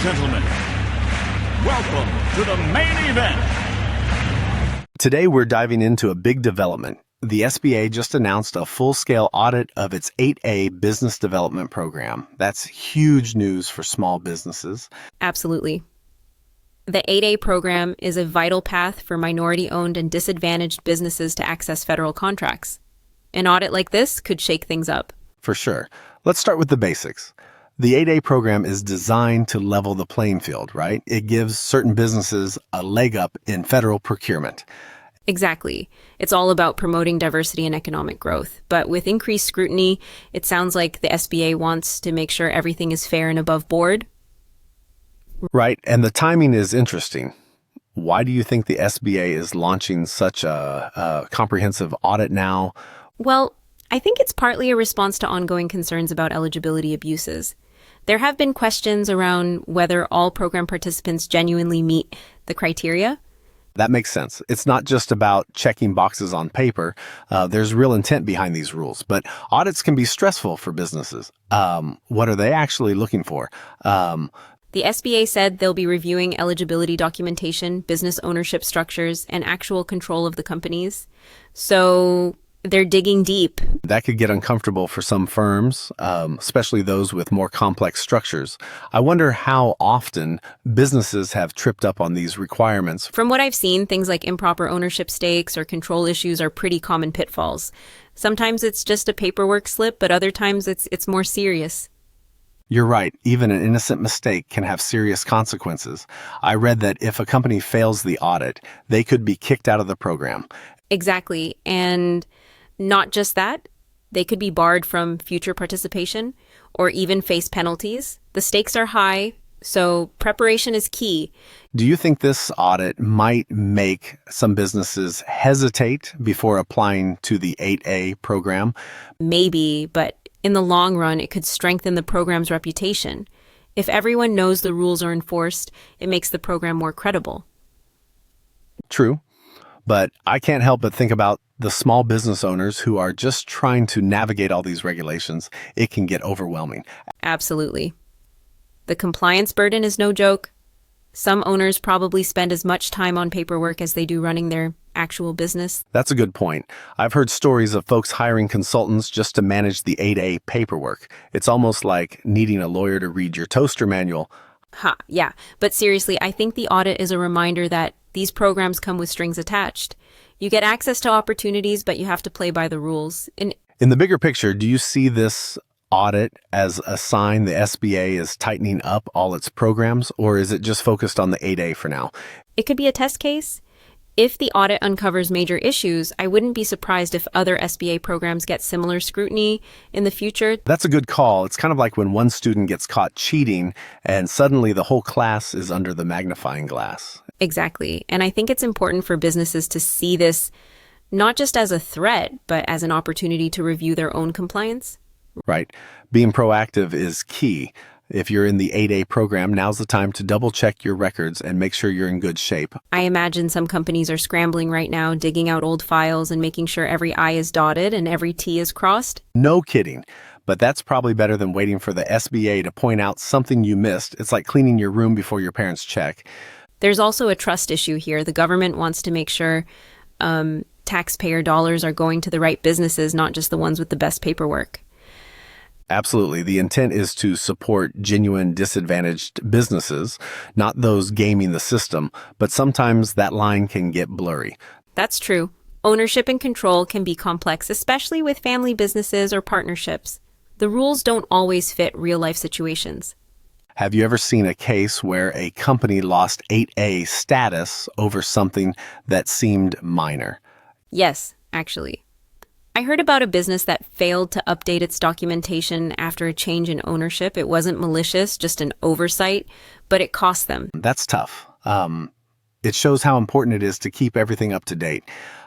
gentlemen, welcome to the main event. Today we're diving into a big development. The SBA just announced a full-scale audit of its 8A business development program. That's huge news for small businesses. Absolutely. The 8A program is a vital path for minority-owned and disadvantaged businesses to access federal contracts. An audit like this could shake things up. For sure. Let's start with the basics. The 8A program is designed to level the playing field, right? It gives certain businesses a leg up in federal procurement. Exactly. It's all about promoting diversity and economic growth. But with increased scrutiny, it sounds like the SBA wants to make sure everything is fair and above board. Right, and the timing is interesting. Why do you think the SBA is launching such a comprehensive audit now? Well, I think it's partly a response to ongoing concerns about eligibility abuses. There have been questions around whether all program participants genuinely meet the criteria. That makes sense. It's not just about checking boxes on paper. There's real intent behind these rules, but audits can be stressful for businesses. What are they actually looking for? The SBA said they'll be reviewing eligibility documentation, business ownership structures, and actual control of the companies. So they're digging deep. That could get uncomfortable for some firms, especially those with more complex structures. I wonder how often businesses have tripped up on these requirements. From what I've seen, things like improper ownership stakes or control issues are pretty common pitfalls. Sometimes it's just a paperwork slip, but other times it's more serious. You're right. Even an innocent mistake can have serious consequences. I read that if a company fails the audit, they could be kicked out of the program. Exactly. And not just that, they could be barred from future participation or even face penalties. The stakes are high, so preparation is key. Do you think this audit might make some businesses hesitate before applying to the 8A program? Maybe, but in the long run, it could strengthen the program's reputation. If everyone knows the rules are enforced, it makes the program more credible. True. But I can't help but think about the small business owners who are just trying to navigate all these regulations. It can get overwhelming. Absolutely. The compliance burden is no joke. Some owners probably spend as much time on paperwork as they do running their actual business. That's a good point. I've heard stories of folks hiring consultants just to manage the 8A paperwork. It's almost like needing a lawyer to read your toaster manual. Yeah. But seriously, I think the audit is a reminder that these programs come with strings attached. You get access to opportunities, but you have to play by the rules. In the bigger picture, do you see this audit as a sign the SBA is tightening up all its programs, or is it just focused on the 8A for now? It could be a test case. If the audit uncovers major issues, I wouldn't be surprised if other SBA programs get similar scrutiny in the future. That's a good call. It's kind of like when one student gets caught cheating and suddenly the whole class is under the magnifying glass. Exactly. And I think it's important for businesses to see this not just as a threat, but as an opportunity to review their own compliance. Right. Being proactive is key. If you're in the 8A program, now's the time to double check your records and make sure you're in good shape. I imagine some companies are scrambling right now, digging out old files and making sure every I is dotted and every T is crossed. No kidding. But that's probably better than waiting for the SBA to point out something you missed. It's like cleaning your room before your parents check. There's also a trust issue here. The government wants to make sure taxpayer dollars are going to the right businesses, not just the ones with the best paperwork. Absolutely. The intent is to support genuine disadvantaged businesses, not those gaming the system, but sometimes that line can get blurry. That's true. Ownership and control can be complex, especially with family businesses or partnerships. The rules don't always fit real-life situations. Have you ever seen a case where a company lost 8A status over something that seemed minor? Yes, actually. I heard about a business that failed to update its documentation after a change in ownership. It wasn't malicious, just an oversight, but it cost them. That's tough. It shows how important it is to keep everything up to date.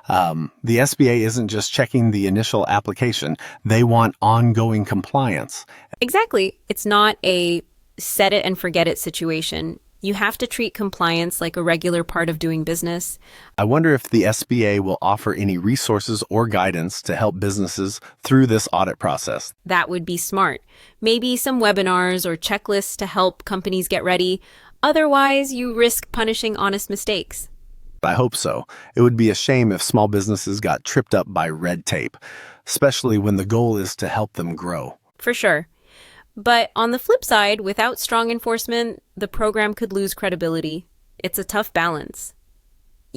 The SBA isn't just checking the initial application. They want ongoing compliance. Exactly. It's not a set it and forget it situation. You have to treat compliance like a regular part of doing business. I wonder if the SBA will offer any resources or guidance to help businesses through this audit process. That would be smart. Maybe some webinars or checklists to help companies get ready. Otherwise, you risk punishing honest mistakes. I hope so. It would be a shame if small businesses got tripped up by red tape, especially when the goal is to help them grow. For sure. But on the flip side, without strong enforcement, the program could lose credibility. It's a tough balance.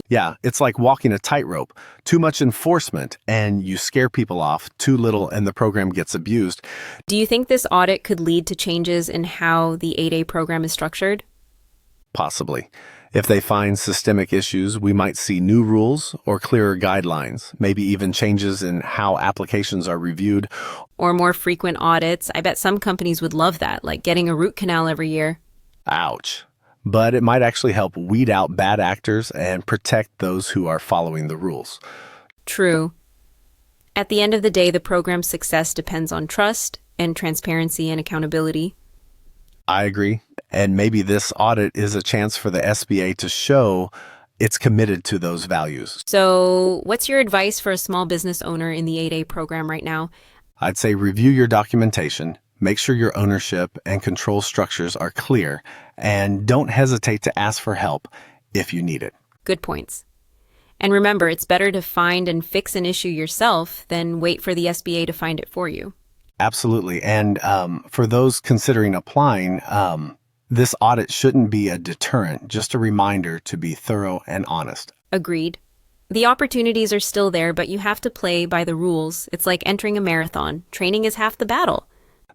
Yeah, it's like walking a tightrope. Too much enforcement and you scare people off, too little and the program gets abused. Do you think this audit could lead to changes in how the 8A program is structured? Possibly. If they find systemic issues, we might see new rules or clearer guidelines, maybe even changes in how applications are reviewed. Or more frequent audits. I bet some companies would love that, like getting a root canal every year. Ouch. But it might actually help weed out bad actors and protect those who are following the rules. True. At the end of the day, the program's success depends on trust and transparency and accountability. I agree. And maybe this audit is a chance for the SBA to show it's committed to those values. So, what's your advice for a small business owner in the 8A program right now? I'd say review your documentation, make sure your ownership and control structures are clear, and don't hesitate to ask for help if you need it. Good points. And remember, it's better to find and fix an issue yourself than wait for the SBA to find it for you. Absolutely. And for those considering applying, this audit shouldn't be a deterrent, just a reminder to be thorough and honest. Agreed. The opportunities are still there, but you have to play by the rules. It's like entering a marathon. Training is half the battle.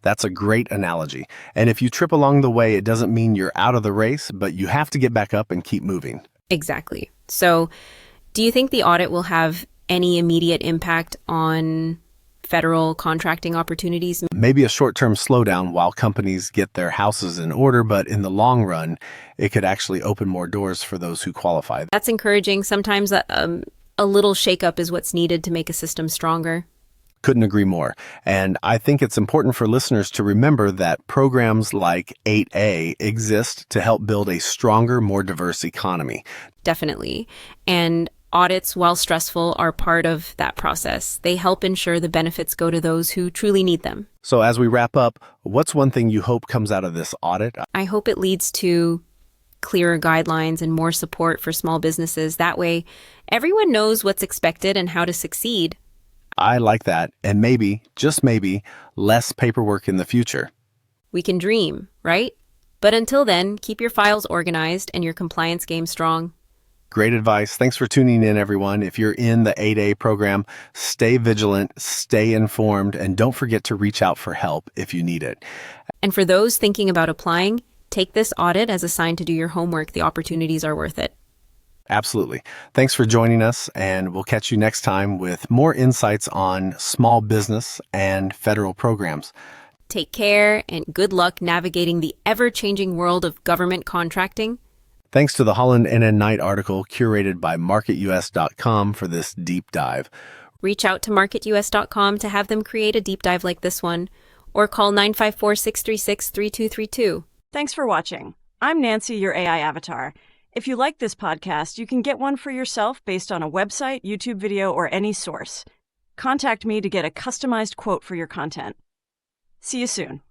That's a great analogy. And if you trip along the way, it doesn't mean you're out of the race, but you have to get back up and keep moving. Exactly. So, do you think the audit will have any immediate impact on federal contracting opportunities? Maybe a short-term slowdown while companies get their houses in order, but in the long run, it could actually open more doors for those who qualify. That's encouraging. Sometimes a little shakeup is what's needed to make a system stronger. Couldn't agree more. And I think it's important for listeners to remember that programs like 8A exist to help build a stronger, more diverse economy. Definitely. And audits, while stressful, are part of that process. They help ensure the benefits go to those who truly need them. So as we wrap up, what's one thing you hope comes out of this audit? I hope it leads to clearer guidelines and more support for small businesses. That way, everyone knows what's expected and how to succeed. I like that. And maybe, just maybe, less paperwork in the future. We can dream, right? But until then, keep your files organized and your compliance game strong. Great advice. Thanks for tuning in, everyone. If you're in the 8A program, stay vigilant, stay informed, and don't forget to reach out for help if you need it. And for those thinking about applying, take this audit as a sign to do your homework. The opportunities are worth it. Absolutely. Thanks for joining us, and we'll catch you next time with more insights on small business and federal programs. Take care and good luck navigating the ever-changing world of government contracting. Thanks to the Holland N.N. Knight article curated by MarketUS.com for this deep dive. Reach out to MarketUS.com to have them create a deep dive like this one, or call 954-636-3232. Thanks for watching. I'm Nancy, your AI avatar. If you like this podcast, you can get one for yourself based on a website, YouTube video, or any source. Contact me to get a customized quote for your content. See you soon.